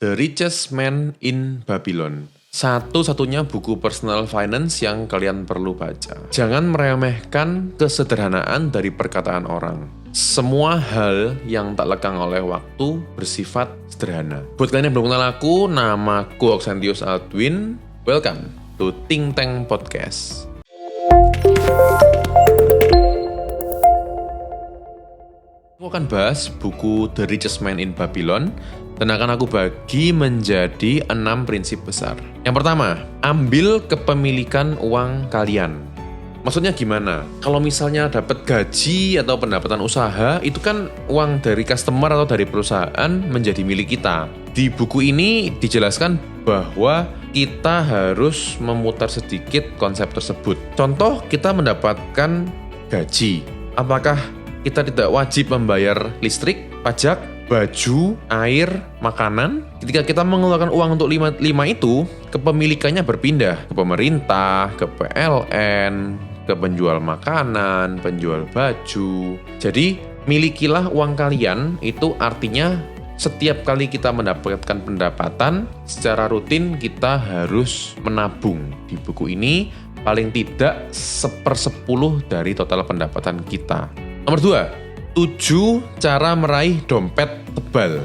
The Richest Man in Babylon. Satu-satunya buku personal finance yang kalian perlu baca. Jangan meremehkan kesederhanaan dari perkataan orang. Semua hal yang tak lekang oleh waktu bersifat sederhana. Buat kalian yang belum kenal aku, namaku Oxentius Aldwin. Welcome to Think Tank Podcast. Aku akan bahas buku The Richest Man in Babylon dan akan aku bagi menjadi 6 prinsip besar. Yang pertama, ambil kepemilikan uang kalian. Maksudnya gimana? Kalau misalnya dapat gaji atau pendapatan usaha, itu kan uang dari customer atau dari perusahaan menjadi milik kita. Di buku ini dijelaskan bahwa kita harus memutar sedikit konsep tersebut. Contoh, kita mendapatkan gaji. Apakah kita tidak wajib membayar listrik, pajak, baju, air, makanan? Ketika kita mengeluarkan uang untuk lima itu, kepemilikannya berpindah ke pemerintah, ke PLN, ke penjual makanan, penjual baju. Jadi, milikilah uang kalian, itu artinya setiap kali kita mendapatkan pendapatan, secara rutin kita harus menabung. Di buku ini, paling tidak 1/10 dari total pendapatan kita. Nomor 2, 7 cara meraih dompet tebal.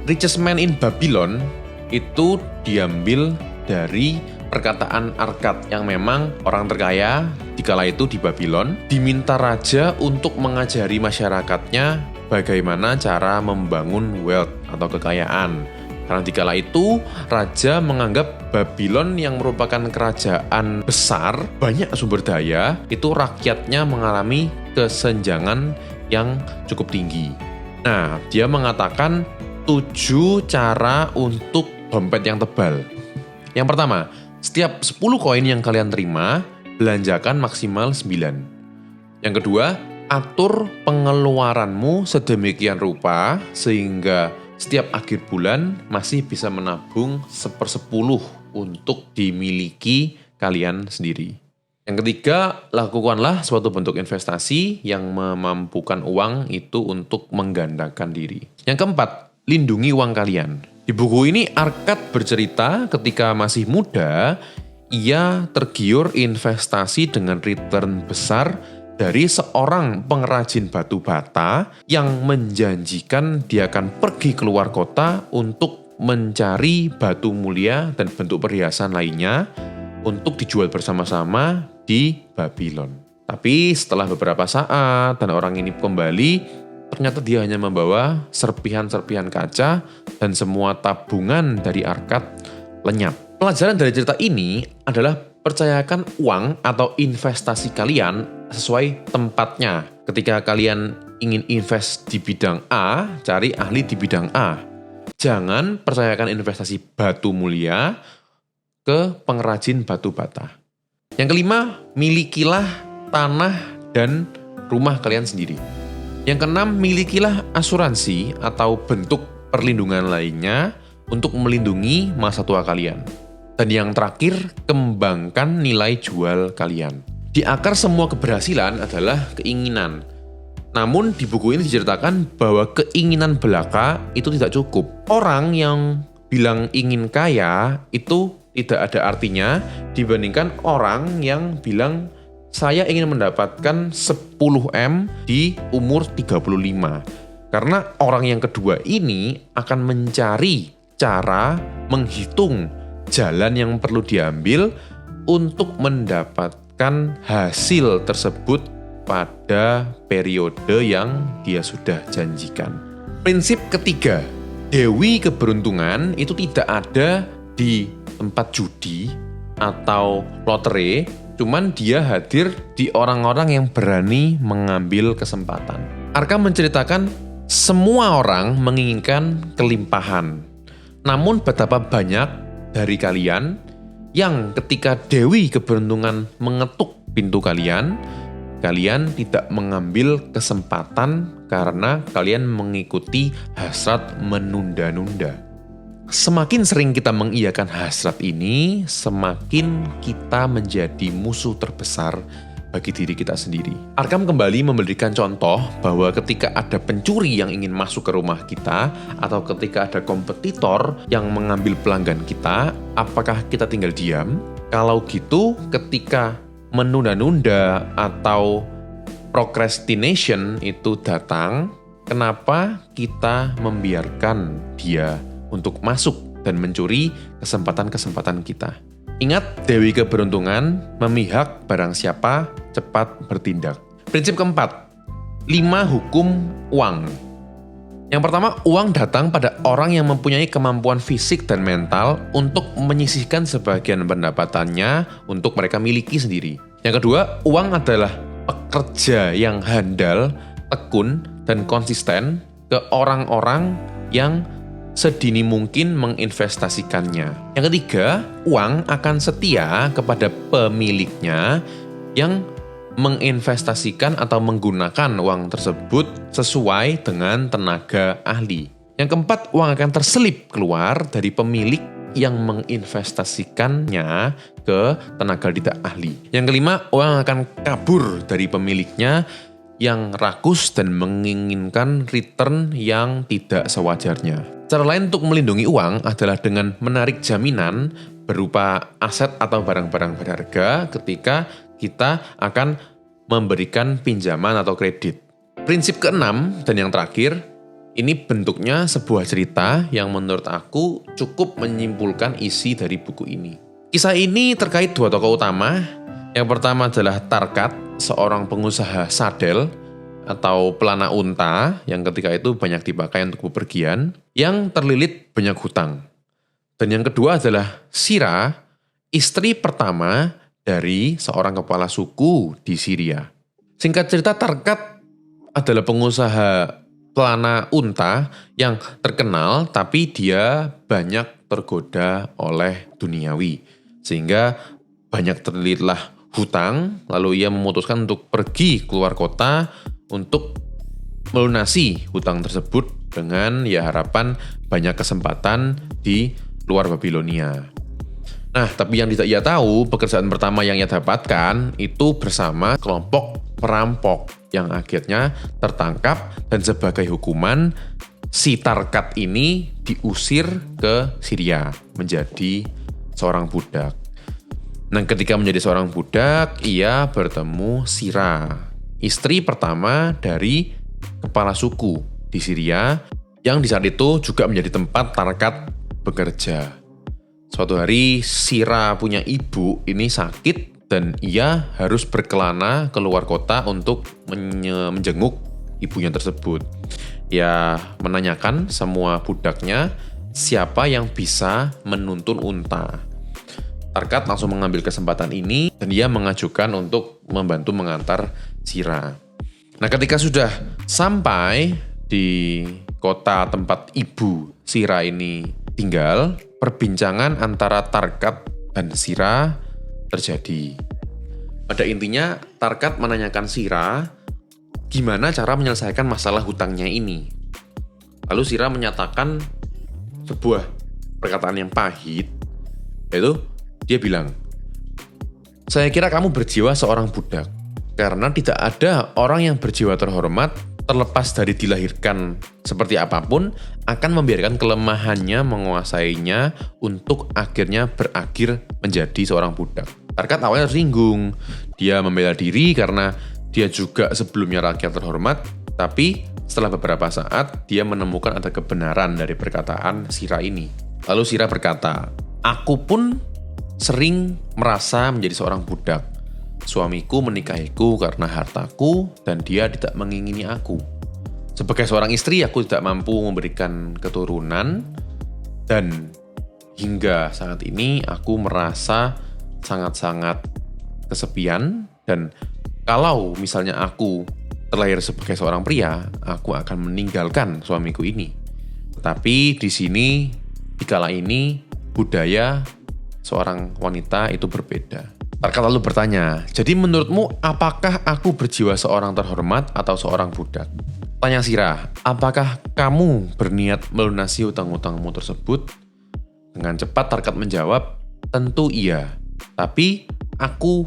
Richest Man in Babylon itu diambil dari perkataan Arkad yang memang orang terkaya di kala itu di Babylon diminta raja untuk mengajari masyarakatnya bagaimana cara membangun wealth atau kekayaan. Karena di kala itu raja menganggap Babylon yang merupakan kerajaan besar, banyak sumber daya, itu rakyatnya mengalami kesenjangan yang cukup tinggi. Nah, dia mengatakan 7 cara untuk dompet yang tebal. Yang pertama, setiap 10 koin yang kalian terima, belanjakan maksimal 9. Yang kedua, atur pengeluaranmu sedemikian rupa sehingga setiap akhir bulan masih bisa menabung 1/10 untuk dimiliki kalian sendiri. Yang ketiga, lakukanlah suatu bentuk investasi yang memampukan uang itu untuk menggandakan diri. Yang keempat, lindungi uang kalian. Di buku ini Arkad bercerita ketika masih muda, ia tergiur investasi dengan return besar dari seorang pengrajin batu bata yang menjanjikan dia akan pergi keluar kota untuk mencari batu mulia dan bentuk perhiasan lainnya untuk dijual bersama-sama di Babylon. Tapi setelah beberapa saat dan orang ini kembali, ternyata dia hanya membawa serpihan-serpihan kaca dan semua tabungan dari Arkad lenyap. Pelajaran dari cerita ini adalah percayakan uang atau investasi kalian sesuai tempatnya. Ketika kalian ingin invest di bidang A, cari ahli di bidang A. Jangan percayakan investasi batu mulia ke pengrajin batu bata. Yang kelima, milikilah tanah dan rumah kalian sendiri. Yang keenam, milikilah asuransi atau bentuk perlindungan lainnya untuk melindungi masa tua kalian. Dan yang terakhir, kembangkan nilai jual kalian. Di akar semua keberhasilan adalah keinginan. Namun di buku ini diceritakan bahwa keinginan belaka itu tidak cukup. Orang yang bilang ingin kaya itu tidak ada artinya dibandingkan orang yang bilang saya ingin mendapatkan 10M di umur 35. Karena orang yang kedua ini akan mencari cara menghitung jalan yang perlu diambil untuk mendapatkan hasil tersebut pada periode yang dia sudah janjikan. Prinsip ketiga, dewi keberuntungan itu tidak ada di tempat judi atau lotre, cuman dia hadir di orang-orang yang berani mengambil kesempatan. Arkad menceritakan semua orang menginginkan kelimpahan. Namun betapa banyak dari kalian yang ketika dewi keberuntungan mengetuk pintu kalian, kalian tidak mengambil kesempatan karena kalian mengikuti hasrat menunda-nunda. Semakin sering kita mengiyakan hasrat ini, semakin kita menjadi musuh terbesar bagi diri kita sendiri. Arkham kembali memberikan contoh bahwa ketika ada pencuri yang ingin masuk ke rumah kita, atau ketika ada kompetitor yang mengambil pelanggan kita, apakah kita tinggal diam? Kalau gitu, ketika menunda-nunda atau procrastination itu datang, kenapa kita membiarkan dia untuk masuk dan mencuri kesempatan-kesempatan kita? Ingat, Dewi Keberuntungan memihak barang siapa cepat bertindak. Prinsip keempat, 5 hukum uang. Yang pertama, uang datang pada orang yang mempunyai kemampuan fisik dan mental untuk menyisihkan sebagian pendapatannya untuk mereka miliki sendiri. Yang kedua, uang adalah pekerja yang handal, tekun, dan konsisten ke orang-orang yang sedini mungkin menginvestasikannya. Yang ketiga, uang akan setia kepada pemiliknya yang menginvestasikan atau menggunakan uang tersebut sesuai dengan tenaga ahli. Yang keempat, uang akan terselip keluar dari pemilik yang menginvestasikannya ke tenaga tidak ahli. Yang kelima, uang akan kabur dari pemiliknya yang rakus dan menginginkan return yang tidak sewajarnya. Cara lain untuk melindungi uang adalah dengan menarik jaminan berupa aset atau barang-barang berharga ketika kita akan memberikan pinjaman atau kredit. Prinsip keenam dan yang terakhir, ini bentuknya sebuah cerita yang menurut aku cukup menyimpulkan isi dari buku ini. Kisah ini terkait 2 tokoh utama. Yang pertama adalah Tarkat, seorang pengusaha sadel atau pelana unta yang ketika itu banyak dipakai untuk bepergian, yang terlilit banyak hutang. Dan yang kedua adalah Sira, istri pertama dari seorang kepala suku di Syria. Singkat cerita, Tarkat adalah pengusaha pelana unta yang terkenal, tapi dia banyak tergoda oleh duniawi. Sehingga banyak terlilitlah hutang, lalu ia memutuskan untuk pergi keluar kota untuk melunasi hutang tersebut dengan harapan banyak kesempatan di luar Babilonia. Nah, tapi yang tidak ia tahu, pekerjaan pertama yang ia dapatkan itu bersama kelompok perampok yang akhirnya tertangkap dan sebagai hukuman si Tarkat ini diusir ke Syria menjadi seorang budak. Nah, ketika menjadi seorang budak, ia bertemu Sira, istri pertama dari kepala suku di Syria, yang di saat itu juga menjadi tempat Tarkat bekerja. Suatu hari Sira punya ibu ini sakit dan ia harus berkelana keluar kota untuk menjenguk ibunya tersebut. Ia menanyakan semua budaknya siapa yang bisa menuntun unta. Tarkat langsung mengambil kesempatan ini dan dia mengajukan untuk membantu mengantar Sira. Nah, ketika sudah sampai di kota tempat ibu Sira ini tinggal, perbincangan antara Tarkat dan Sira terjadi. Pada intinya, Tarkat menanyakan Sira gimana cara menyelesaikan masalah hutangnya ini. Lalu Sira menyatakan sebuah perkataan yang pahit, yaitu dia bilang, "Saya kira kamu berjiwa seorang budak, karena tidak ada orang yang berjiwa terhormat terlepas dari dilahirkan seperti apapun akan membiarkan kelemahannya menguasainya untuk akhirnya berakhir menjadi seorang budak." Tarkat awalnya tersinggung, dia membela diri karena dia juga sebelumnya rakyat terhormat, tapi setelah beberapa saat dia menemukan ada kebenaran dari perkataan Sira ini. Lalu Sira berkata, "Aku pun sering merasa menjadi seorang budak. Suamiku menikahiku karena hartaku dan dia tidak mengingini aku. Sebagai seorang istri, aku tidak mampu memberikan keturunan dan hingga saat ini aku merasa sangat-sangat kesepian dan kalau misalnya aku terlahir sebagai seorang pria, aku akan meninggalkan suamiku ini. Tetapi di sini, di kala ini, budaya seorang wanita itu berbeda." Tarkat lalu bertanya, "Jadi menurutmu apakah aku berjiwa seorang terhormat atau seorang budak?" Tanya Sira, "Apakah kamu berniat melunasi hutang-hutangmu tersebut?" Dengan cepat Tarkat menjawab, "Tentu iya. Tapi aku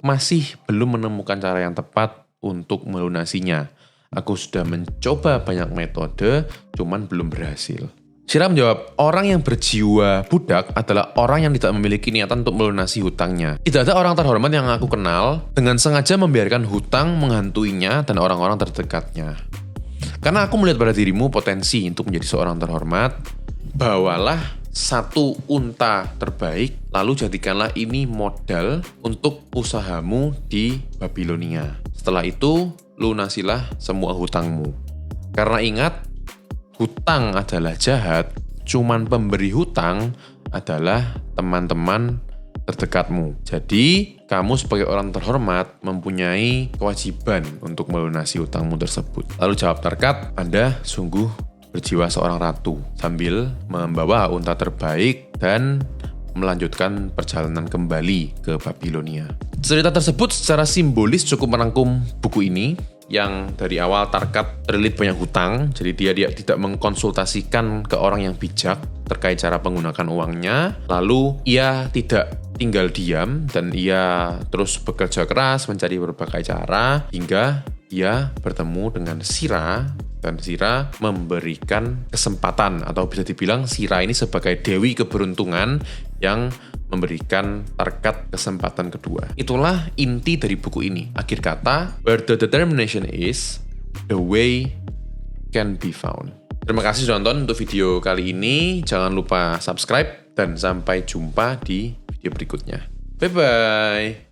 masih belum menemukan cara yang tepat untuk melunasinya. Aku sudah mencoba banyak metode, cuman belum berhasil. Shira menjawab, orang yang berjiwa budak adalah orang yang tidak memiliki niatan untuk melunasi hutangnya. Tidak ada orang terhormat yang aku kenal dengan sengaja membiarkan hutang menghantuinya dan orang-orang terdekatnya. Karena aku melihat pada dirimu potensi untuk menjadi seorang terhormat, bawalah satu unta terbaik, lalu jadikanlah ini modal untuk usahamu di Babilonia. Setelah itu, lunasilah semua hutangmu. Karena ingat, hutang adalah jahat, cuman pemberi hutang adalah teman-teman terdekatmu. Jadi, kamu sebagai orang terhormat mempunyai kewajiban untuk melunasi hutangmu tersebut. Lalu jawab Tarkat, Anda sungguh berjiwa seorang ratu, sambil membawa unta terbaik dan melanjutkan perjalanan kembali ke Babilonia. Cerita tersebut secara simbolis cukup merangkum buku ini, yang dari awal Tarkat terlilit banyak hutang, jadi dia tidak mengkonsultasikan ke orang yang bijak terkait cara menggunakan uangnya, lalu ia tidak tinggal diam dan ia terus bekerja keras mencari berbagai cara hingga ia bertemu dengan Shira, dan Shira memberikan kesempatan, atau bisa dibilang Shira ini sebagai dewi keberuntungan yang memberikan Tarkat kesempatan kedua. Itulah inti dari buku ini. Akhir kata, where the determination is, the way can be found. Terima kasih sudah nonton untuk video kali ini. Jangan lupa subscribe dan sampai jumpa di video berikutnya. Bye-bye.